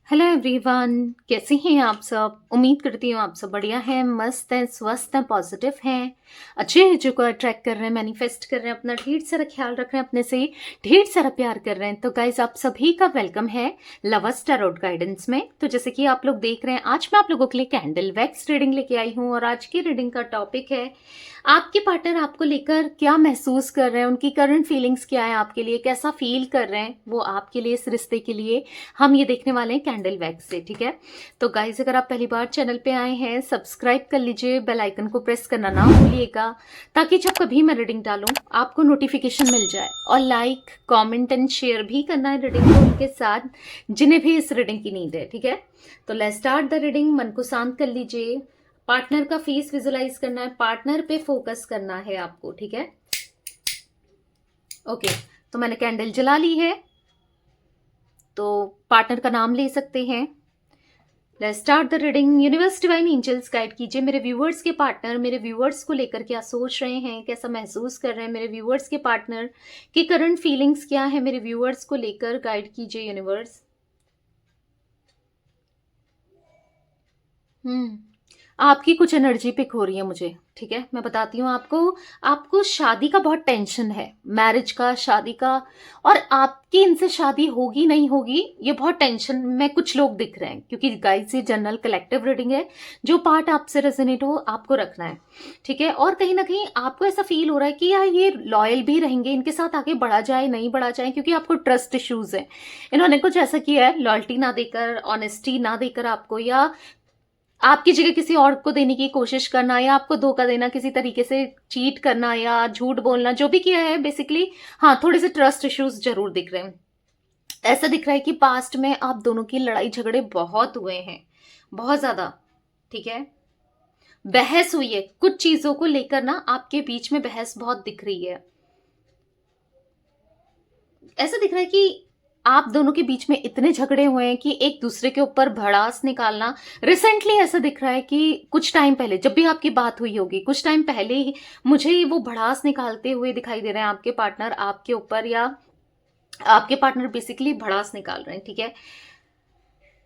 Hello everyone, कैसे हैं आप सब। उम्मीद करती हूँ आप सब बढ़िया हैं, मस्त हैं, स्वस्थ हैं, पॉजिटिव हैं, अच्छे एनर्जी को अट्रैक्ट कर रहे हैं, मैनिफेस्ट कर रहे हैं, अपना ढेर सारा ख्याल रख रहे हैं, अपने से ढेर सारा प्यार कर रहे हैं। तो गाइज आप सभी का वेलकम है लवर्स टैरोट गाइडेंस में। तो जैसे कि आप लोग देख रहे हैं, आज मैं आप लोगों के लिए कैंडल वैक्स रीडिंग लेके आई हूँ और आज की रीडिंग का टॉपिक है आपके पार्टनर आपको लेकर क्या महसूस कर रहे हैं, उनकी करंट फीलिंग्स क्या है, आपके लिए कैसा फील कर रहे हैं वो आपके लिए, इस रिश्ते के लिए हम ये देखने वाले हैं कैंडल वैक्स से। ठीक है, तो गाइस अगर आप पहली बार चैनल पे आए हैं सब्सक्राइब कर लीजिए, बेल आइकन को प्रेस करना ना भूलिएगा ताकि जब कभी मैं रीडिंग डालूं आपको नोटिफिकेशन मिल जाए। और लाइक कमेंट एंड शेयर भी करना है रीडिंग को उनके साथ जिन्हें भी इस रीडिंग की नीड है। ठीक है, तो लेट्स स्टार्ट द रीडिंग। मन को शांत कर लीजिए, पार्टनर का फेस विजुलाइज करना है, पार्टनर पे फोकस करना है आपको। ठीक है, ओके, तो मैंने कैंडल जला ली है, तो पार्टनर का नाम ले सकते हैं। Let's start the reading. Universe divine angels guide कीजिए मेरे व्यूवर्स के पार्टनर मेरे व्यूवर्स को लेकर क्या सोच रहे हैं, कैसा महसूस कर रहे हैं, मेरे व्यूवर्स के पार्टनर की करंट फीलिंग्स क्या है, मेरे व्यूवर्स को लेकर गाइड कीजिए यूनिवर्स। आपकी कुछ एनर्जी पिक हो रही है मुझे। ठीक है, मैं बताती हूँ आपको। आपको शादी का बहुत टेंशन है, मैरिज का, शादी का, और आपकी इनसे शादी होगी नहीं होगी ये बहुत टेंशन में कुछ लोग दिख रहे हैं। क्योंकि गाइस ये जनरल कलेक्टिव रीडिंग है, जो पार्ट आपसे रेजोनेट हो आपको रखना है। ठीक है, और कहीं ना कहीं आपको ऐसा फील हो रहा है कि यार ये लॉयल भी रहेंगे, इनके साथ आगे बढ़ा जाए नहीं बढ़ा जाए, क्योंकि आपको ट्रस्ट इश्यूज है। इन्होंने कुछ ऐसा किया है, लॉयल्टी ना देकर, ऑनेस्टी ना देकर आपको, या आपकी जगह किसी और को देने की कोशिश करना, या आपको धोखा देना, किसी तरीके से चीट करना या झूठ बोलना, जो भी किया है बेसिकली। हाँ, थोड़े से ट्रस्ट इश्यूज जरूर दिख रहे हैं। ऐसा दिख रहा है कि पास्ट में आप दोनों की लड़ाई झगड़े बहुत हुए हैं, बहुत ज्यादा। ठीक है, बहस हुई है कुछ चीजों को लेकर ना, आपके बीच में बहस बहुत दिख रही है। ऐसा दिख रहा है कि आप दोनों के बीच में इतने झगड़े हुए हैं कि एक दूसरे के ऊपर भड़ास निकालना। रिसेंटली ऐसा दिख रहा है कि कुछ टाइम पहले जब भी आपकी बात हुई होगी, कुछ टाइम पहले ही मुझे वो भड़ास निकालते हुए दिखाई दे रहे हैं आपके पार्टनर आपके ऊपर, या आपके पार्टनर बेसिकली भड़ास निकाल रहे हैं। ठीक है,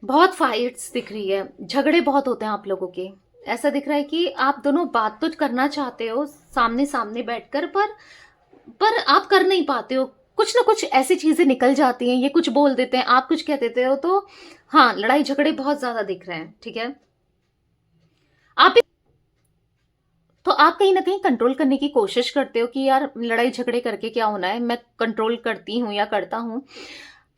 बहुत फाइट्स दिख रही है, झगड़े बहुत होते हैं आप लोगों के। ऐसा दिख रहा है कि आप दोनों बात तो करना चाहते हो सामने सामने बैठकर, पर आप कर नहीं पाते हो। कुछ ना कुछ ऐसी चीजें निकल जाती हैं, ये कुछ बोल देते हैं, आप कुछ कह देते हो, तो हाँ, लड़ाई झगड़े बहुत ज्यादा दिख रहे हैं। ठीक है, आप तो आप कहीं ना कहीं कंट्रोल करने की कोशिश करते हो कि यार लड़ाई झगड़े करके क्या होना है, मैं कंट्रोल करती हूँ या करता हूँ,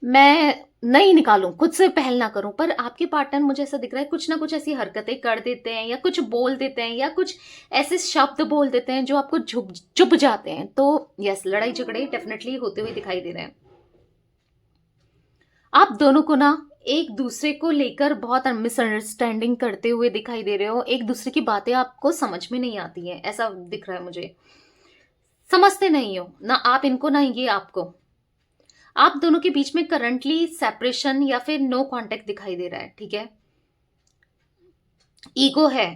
मैं नहीं निकालूं, खुद से पहल ना करूं। पर आपके पार्टनर मुझे ऐसा दिख रहा है कुछ ना कुछ ऐसी हरकतें कर देते हैं, या कुछ बोल देते हैं, या कुछ ऐसे शब्द बोल देते हैं जो आपको चुभ जाते हैं। तो यस, लड़ाई झगड़े डेफिनेटली होते हुए दिखाई दे रहे हैं। आप दोनों को ना एक दूसरे को लेकर बहुत मिसअंडरस्टैंडिंग करते हुए दिखाई दे रहे हो, एक दूसरे की बातें आपको समझ में नहीं आती हैं, ऐसा दिख रहा है मुझे। समझते नहीं हो ना आप इनको, ना ये आपको। आप दोनों के बीच में करंटली सेपरेशन या फिर नो कांटेक्ट दिखाई दे रहा है। ठीक है, ईगो है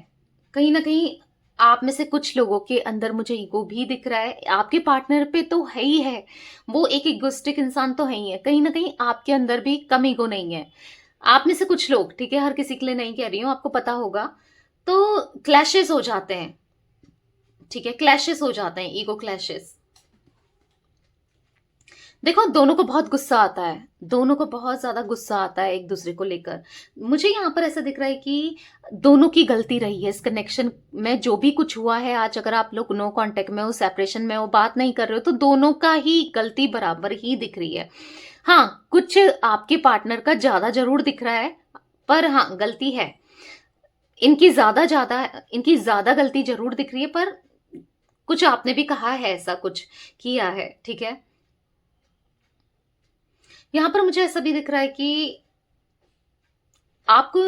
कहीं ना कहीं। आप में से कुछ लोगों के अंदर मुझे ईगो भी दिख रहा है, आपके पार्टनर पे तो है ही है, वो एक इगोइस्टिक इंसान तो है ही है। कहीं ना कहीं आपके अंदर भी कम ईगो नहीं है। आप में से कुछ लोग, ठीक है, हर किसी के लिए नहीं कह रही हूं, आपको पता होगा, तो क्लैशेस हो जाते हैं। ठीक है, क्लैशेस हो जाते हैं, ईगो क्लैशेस। देखो, दोनों को बहुत गुस्सा आता है, दोनों को बहुत ज्यादा गुस्सा आता है एक दूसरे को लेकर। मुझे यहाँ पर ऐसा दिख रहा है कि दोनों की गलती रही है इस कनेक्शन में, जो भी कुछ हुआ है आज। अगर आप लोग नो कांटेक्ट में हो, सेपरेशन में हो, बात नहीं कर रहे हो, तो दोनों का ही गलती बराबर ही दिख रही है। हाँ, कुछ आपके पार्टनर का ज्यादा जरूर दिख रहा है, पर हाँ, गलती है इनकी ज्यादा इनकी ज्यादा गलती जरूर दिख रही है, पर कुछ आपने भी कहा है, ऐसा कुछ किया है। ठीक है, यहां पर मुझे ऐसा भी दिख रहा है कि आपको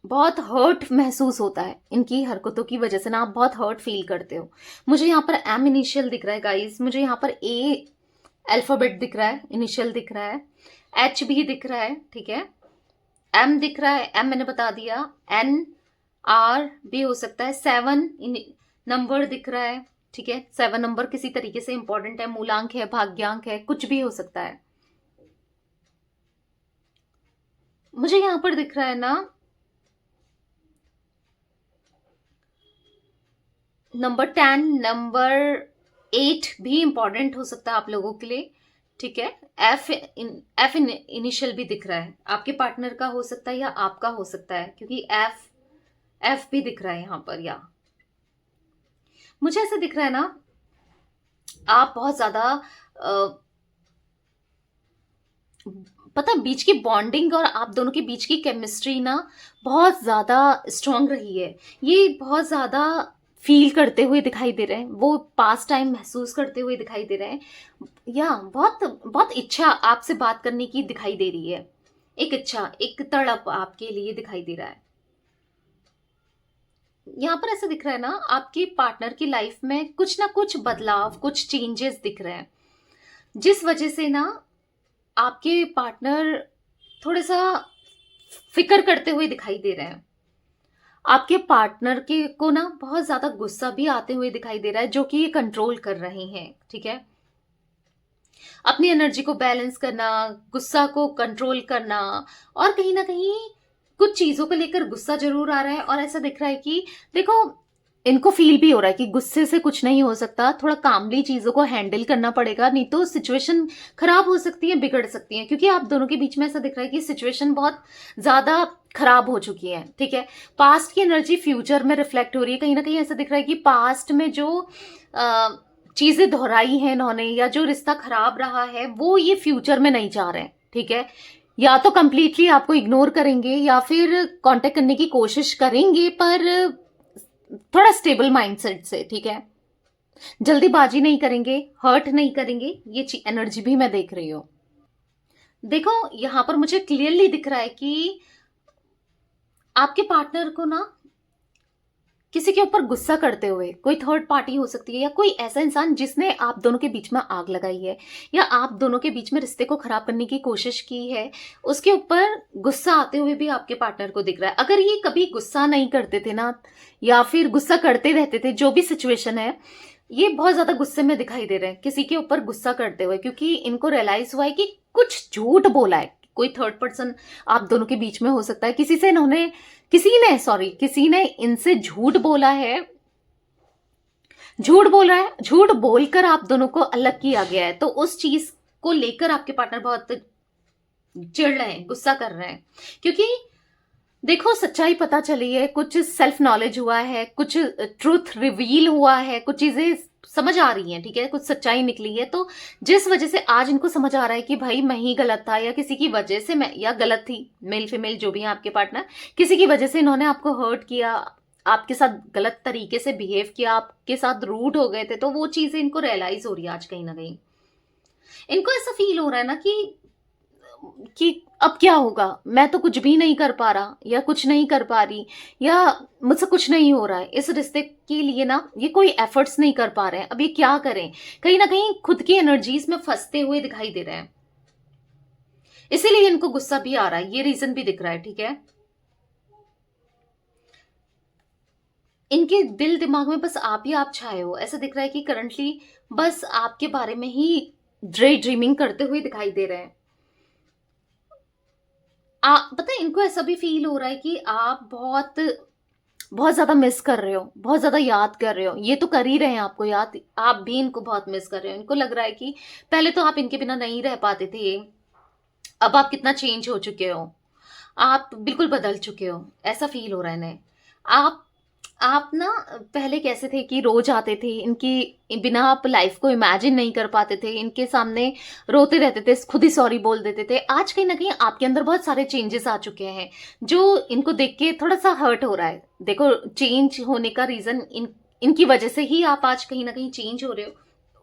बहुत हर्ट महसूस होता है इनकी हरकतों की वजह से ना, आप बहुत हर्ट फील करते हो। मुझे यहाँ पर एम इनिशियल दिख रहा है गाइस, मुझे यहाँ पर ए अल्फाबेट दिख रहा है, इनिशियल दिख रहा है, एच भी दिख रहा है। ठीक है, एम दिख रहा है, एम मैंने बता दिया, एन आर भी हो सकता है, सेवन नंबर दिख रहा है। ठीक है, सेवन नंबर किसी तरीके से इंपॉर्टेंट है, मूलांक है, भाग्यांक है, कुछ भी हो सकता है। मुझे यहाँ पर दिख रहा है ना, नंबर 10, नंबर 8 भी इंपॉर्टेंट हो सकता है आप लोगों के लिए, ठीक है। एफ इनिशियल भी दिख रहा है, आपके पार्टनर का हो सकता है या आपका हो सकता है, क्योंकि एफ एफ भी दिख रहा है यहाँ पर। या मुझे ऐसा दिख रहा है ना, आप बहुत ज्यादा पता है, बीच की बॉन्डिंग और आप दोनों के बीच की केमिस्ट्री ना बहुत ज्यादा स्ट्रांग रही है। ये बहुत ज्यादा फील करते हुए दिखाई दे रहे हैं, वो पास टाइम महसूस करते हुए दिखाई दे रहे हैं, या बहुत बहुत इच्छा आपसे बात करने की दिखाई दे रही है, एक इच्छा, एक तड़प आपके लिए दिखाई दे रहा है। यहाँ पर ऐसा दिख रहा है ना, आपके पार्टनर की लाइफ में कुछ ना कुछ बदलाव, कुछ चेंजेस दिख रहे हैं, जिस वजह से ना आपके पार्टनर थोड़ा सा फिक्र करते हुए दिखाई दे रहे हैं। आपके पार्टनर के को ना बहुत ज्यादा गुस्सा भी आते हुए दिखाई दे रहा है, जो कि ये कंट्रोल कर रहे हैं, ठीक है। अपनी एनर्जी को बैलेंस करना, गुस्सा को कंट्रोल करना, और कहीं ना कहीं कुछ चीजों को लेकर गुस्सा जरूर आ रहा है। और ऐसा दिख रहा है कि देखो, इनको फील भी हो रहा है कि गुस्से से कुछ नहीं हो सकता, थोड़ा कामली चीजों को हैंडल करना पड़ेगा, नहीं तो सिचुएशन खराब हो सकती है, बिगड़ सकती है, क्योंकि आप दोनों के बीच में ऐसा दिख रहा है कि सिचुएशन बहुत ज्यादा खराब हो चुकी है, ठीक है। पास्ट की एनर्जी फ्यूचर में रिफ्लेक्ट हो रही है, कहीं ना कहीं ऐसा दिख रहा है कि पास्ट में जो चीजें दोहराई हैं इन्होंने, या जो रिश्ता खराब रहा है, वो ये फ्यूचर में नहीं चाह रहे हैं, ठीक है। या तो कंप्लीटली आपको इग्नोर करेंगे या फिर कांटेक्ट करने की कोशिश करेंगे, पर थोड़ा स्टेबल माइंडसेट से, ठीक है। जल्दीबाजी नहीं करेंगे, हर्ट नहीं करेंगे, ये एनर्जी भी मैं देख रही हूं। देखो, यहां पर मुझे क्लियरली दिख रहा है कि आपके पार्टनर को ना किसी के ऊपर गुस्सा करते हुए, कोई थर्ड पार्टी हो सकती है, या कोई ऐसा इंसान जिसने आप दोनों के बीच में आग लगाई है, या आप दोनों के बीच में रिश्ते को खराब करने की कोशिश की है, उसके ऊपर गुस्सा आते हुए भी आपके पार्टनर को दिख रहा है। अगर ये कभी गुस्सा नहीं करते थे ना, या फिर गुस्सा करते रहते थे, जो भी सिचुएशन है, ये बहुत ज्यादा गुस्से में दिखाई दे रहे हैं किसी के ऊपर गुस्सा करते हुए, क्योंकि इनको रियलाइज हुआ है कि कुछ झूठ बोला है, कोई थर्ड पर्सन आप दोनों के बीच में हो सकता है, किसी ने इनसे झूठ बोला है, झूठ बोल रहा है, झूठ बोलकर आप दोनों को अलग किया गया है, तो उस चीज को लेकर आपके पार्टनर बहुत चिढ़ रहे हैं, गुस्सा कर रहे हैं, क्योंकि देखो, सच्चाई पता चली है, कुछ सेल्फ नॉलेज हुआ है, कुछ ट्रूथ रिवील हुआ है, कुछ चीजें समझ आ रही हैं, ठीक है, कुछ सच्चाई निकली है, तो जिस वजह से आज इनको समझ आ रहा है कि भाई मैं ही गलत था, या किसी की वजह से मैं, या गलत थी, मेल फीमेल जो भी है आपके पार्टनर, किसी की वजह से इन्होंने आपको हर्ट किया, आपके साथ गलत तरीके से बिहेव किया, आपके साथ रूड हो गए थे, तो वो चीजें इनको रियलाइज हो रही है आज कहीं ना कहीं। इनको ऐसा फील हो रहा है ना कि अब क्या होगा, मैं तो कुछ भी नहीं कर पा रहा, या कुछ नहीं कर पा रही, या मुझसे कुछ नहीं हो रहा है, इस रिश्ते के लिए ना ये कोई एफर्ट्स नहीं कर पा रहे हैं, अब ये क्या करें, कहीं ना कहीं खुद की एनर्जीज में फंसते हुए दिखाई दे रहे हैं, इसीलिए इनको गुस्सा भी आ रहा है, ये रीजन भी दिख रहा है, ठीक है। इनके दिल दिमाग में बस आप ही आप छाए हो, ऐसा दिख रहा है कि करंटली बस आपके बारे में ही ड्रीमिंग करते हुए दिखाई दे रहे हैं। पता है, इनको ऐसा भी फील हो रहा है कि आप बहुत बहुत ज्यादा मिस कर रहे हो, बहुत ज्यादा याद कर रहे हो, ये तो कर ही रहे हैं आपको याद, आप भी इनको बहुत मिस कर रहे हो। इनको लग रहा है कि पहले तो आप इनके बिना नहीं रह पाते थे, अब आप कितना चेंज हो चुके हो, आप बिल्कुल बदल चुके हो, ऐसा फील हो रहा है इन्हें। आप आप ना पहले कैसे थे कि रोज आते थे, इनकी बिना आप लाइफ को इमेजिन नहीं कर पाते थे, इनके सामने रोते रहते थे, खुद ही सॉरी बोल देते थे। आज कहीं ना कहीं आपके अंदर बहुत सारे चेंजेस आ चुके हैं, जो इनको देख के थोड़ा सा हर्ट हो रहा है। देखो, चेंज होने का रीजन इनकी वजह से ही आप आज कहीं ना कहीं चेंज हो रहे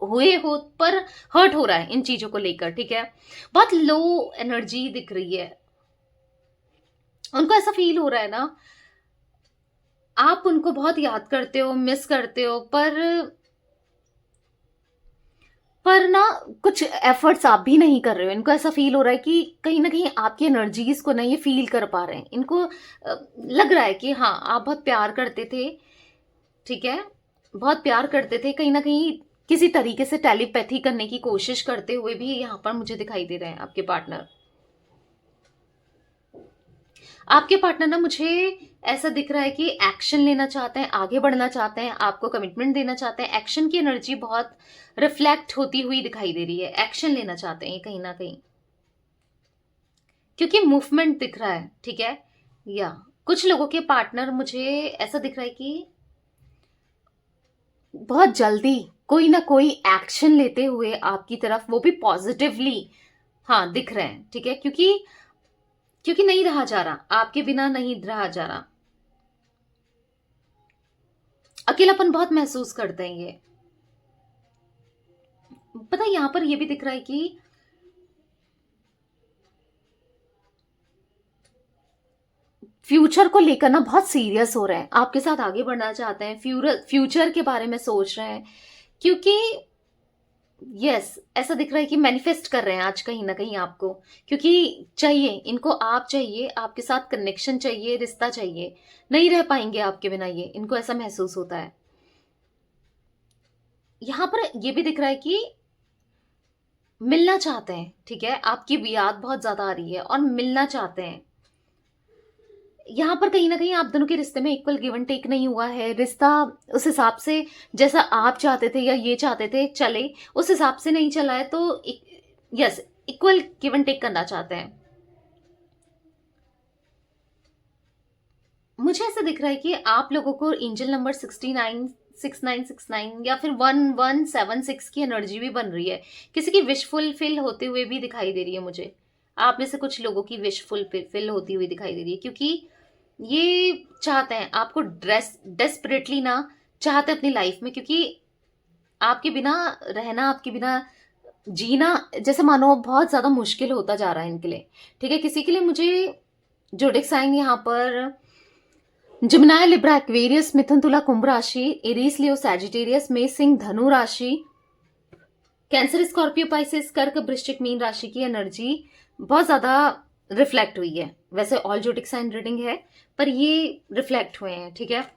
हुए हो, पर हर्ट हो रहा है इन चीजों को लेकर, ठीक है। बहुत लो एनर्जी दिख रही है, उनको ऐसा फील हो रहा है ना, आप उनको बहुत याद करते हो, मिस करते हो, पर ना कुछ एफर्ट्स आप भी नहीं कर रहे हो। इनको ऐसा फील हो रहा है कि कहीं ना कहीं आपकी एनर्जीज को ना ये फील कर पा रहे हैं। इनको लग रहा है कि हाँ, आप बहुत प्यार करते थे, ठीक है, बहुत प्यार करते थे, कहीं ना कहीं किसी तरीके से टेलीपैथी करने की कोशिश करते हुए भी यहाँ पर मुझे दिखाई दे रहे हैं आपके पार्टनर। आपके पार्टनर ना मुझे ऐसा दिख रहा है कि एक्शन लेना चाहते हैं, आगे बढ़ना चाहते हैं, आपको कमिटमेंट देना चाहते हैं। एक्शन की एनर्जी बहुत रिफ्लेक्ट होती हुई दिखाई दे रही है। एक्शन लेना चाहते हैं ये कहीं ना कहीं, क्योंकि मूवमेंट दिख रहा है, ठीक है। या कुछ लोगों के पार्टनर मुझे ऐसा दिख रहा है कि बहुत जल्दी कोई ना कोई एक्शन लेते हुए आपकी तरफ, वो भी पॉजिटिवली, हाँ दिख रहे हैं, ठीक है। क्योंकि क्योंकि नहीं रहा जा रहा, आपके बिना नहीं रहा जा रहा। अकेलापन बहुत महसूस करते हैं ये। पता है, यहां पर ये भी दिख रहा है कि फ्यूचर को लेकर ना बहुत सीरियस हो रहे हैं, आपके साथ आगे बढ़ना चाहते हैं, फ्यूचर के बारे में सोच रहे हैं। क्योंकि यस, ऐसा दिख रहा है कि मैनिफेस्ट कर रहे हैं आज कहीं ना कहीं आपको, क्योंकि चाहिए इनको, आप चाहिए, आपके साथ कनेक्शन चाहिए, रिश्ता चाहिए। नहीं रह पाएंगे आपके बिना, ये इनको ऐसा महसूस होता है। यहां पर ये भी दिख रहा है कि मिलना चाहते हैं, ठीक है। आपकी याद बहुत ज्यादा आ रही है और मिलना चाहते हैं। यहाँ पर कहीं ना कहीं आप दोनों के रिश्ते में इक्वल गिव एंड टेक नहीं हुआ है। रिश्ता उस हिसाब से, जैसा आप चाहते थे या ये चाहते थे चले, उस हिसाब से नहीं चला है। तो yes, equal give and take करना चाहते हैं। मुझे ऐसा दिख रहा है कि आप लोगों को एंजल नंबर 69 या फिर 1176 की एनर्जी भी बन रही है। किसी की विश फुलफिल होते हुए भी दिखाई दे रही है मुझे। आप में से कुछ लोगों की विश फुलफिल होती हुई दिखाई दे रही है, क्योंकि ये चाहते हैं आपको, डेस्परेटली ना चाहते अपनी लाइफ में। क्योंकि आपके बिना रहना, आपके बिना जीना, जैसे मानो बहुत ज्यादा मुश्किल होता जा रहा है इनके लिए, ठीक है। किसी के लिए मुझे जोडिक साइन यहाँ पर जिमिनाई, लिब्रा, एक्वेरियस, मिथुन, तुला, कुंभ राशि, एरीज, लियो, सैजिटेरियस, मेष, सिंह, धनु राशि, कैंसर, स्कॉर्पियो, पाइसेस, कर्क, वृश्चिक, मीन राशि की एनर्जी बहुत ज्यादा रिफ्लेक्ट हुई है। वैसे ऑल जोडिक साइन रीडिंग है, पर ये रिफ्लेक्ट हुए हैं, ठीक है।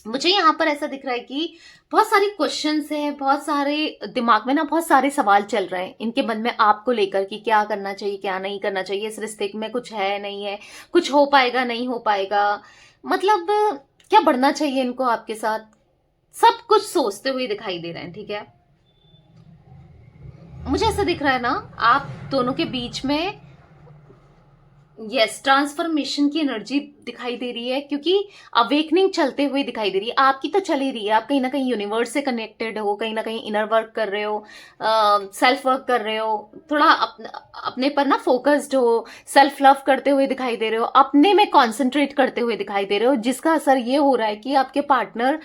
मुझे यहाँ पर ऐसा दिख रहा है कि बहुत सारी क्वेश्चंस हैं, बहुत सारे दिमाग में ना बहुत सारे सवाल चल रहे हैं इनके मन में आपको लेकर, कि क्या करना चाहिए, क्या नहीं करना चाहिए, इस रिश्ते में कुछ है नहीं है, कुछ हो पाएगा नहीं हो पाएगा, मतलब क्या बढ़ना चाहिए इनको आपके साथ, सब कुछ सोचते हुए दिखाई दे रहे हैं, ठीक है। मुझे ऐसा दिख रहा है ना, आप दोनों के बीच में यस ट्रांसफॉर्मेशन की एनर्जी दिखाई दे रही है, क्योंकि अवेकनिंग चलते हुए दिखाई दे रही है। आपकी तो चल ही रही है, आप कहीं ना कहीं यूनिवर्स से कनेक्टेड हो, कहीं ना कहीं इनर वर्क कर रहे हो, सेल्फ वर्क कर रहे हो, थोड़ा अपने पर ना फोकस्ड हो, सेल्फ लव करते हुए दिखाई दे रहे हो, अपने में कॉन्सेंट्रेट करते हुए दिखाई दे रहे हो, जिसका असर ये हो रहा है कि आपके पार्टनर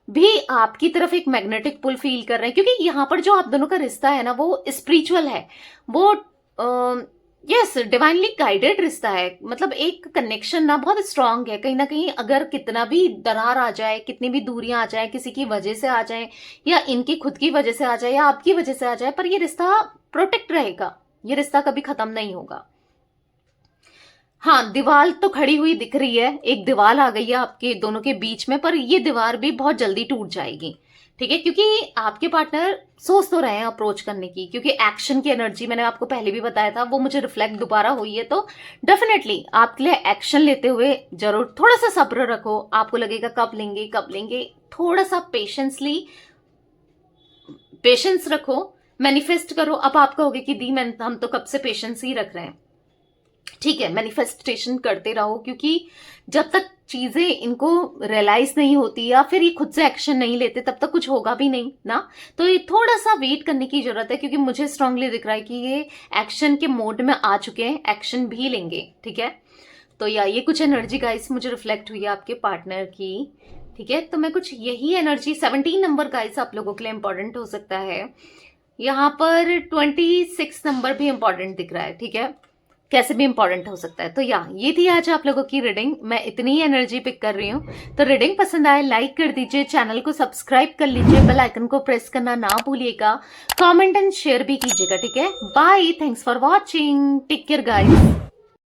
भी आपकी तरफ एक मैग्नेटिक पुल फील कर रहे हैं। क्योंकि यहाँ पर जो आप दोनों का रिश्ता है ना, वो स्पिरिचुअल है, वो यस डिवाइनली गाइडेड रिश्ता है। मतलब एक कनेक्शन ना बहुत स्ट्रांग है। कहीं ना कहीं अगर कितना भी दरार आ जाए, कितनी भी दूरियां आ जाए, किसी की वजह से आ जाए, या इनकी खुद की वजह से आ जाए, या आपकी वजह से आ जाए, पर ये रिश्ता प्रोटेक्ट रहेगा, ये रिश्ता कभी खत्म नहीं होगा। हाँ, दीवार तो खड़ी हुई दिख रही है, एक दीवार आ गई है आपके दोनों के बीच में, पर ये दीवार भी बहुत जल्दी टूट जाएगी, ठीक है। क्योंकि आपके पार्टनर सोच तो रहे हैं अप्रोच करने की, क्योंकि एक्शन की एनर्जी मैंने आपको पहले भी बताया था, वो मुझे रिफ्लेक्ट दोबारा हुई है। तो डेफिनेटली आपके लिए एक्शन लेते हुए जरूर थोड़ा सा सब्र रखो। आपको लगेगा कब लेंगे कब लेंगे, थोड़ा सा पेशेंस रखो, मैनिफेस्ट करो। अब आप कहोगे कि दी मैं हम तो कब से पेशेंस ही रख रहे हैं, ठीक है, मैनिफेस्टेशन करते रहो। क्योंकि जब तक चीजें इनको रियलाइज नहीं होती या फिर ये खुद से एक्शन नहीं लेते, तब तक कुछ होगा भी नहीं ना। तो ये थोड़ा सा वेट करने की जरूरत है, क्योंकि मुझे स्ट्रांगली दिख रहा है कि ये एक्शन के मोड में आ चुके हैं, एक्शन भी लेंगे, ठीक है। तो या ये कुछ एनर्जी गाइस मुझे रिफ्लेक्ट हुई है आपके पार्टनर की, ठीक है। तो मैं कुछ यही एनर्जी 17 नंबर गाइस आप लोगों के लिए इंपॉर्टेंट हो सकता है। यहाँ पर 26 नंबर भी इंपॉर्टेंट दिख रहा है, ठीक है, कैसे भी इंपॉर्टेंट हो सकता है। तो या ये थी आज आप लोगों की रीडिंग, मैं इतनी ही एनर्जी पिक कर रही हूँ। तो रीडिंग पसंद आए लाइक कर दीजिए, चैनल को सब्सक्राइब कर लीजिए, बेल आइकन को प्रेस करना ना भूलिएगा, कमेंट एंड शेयर भी कीजिएगा, ठीक है। Bye, thanks for watching, take care guys.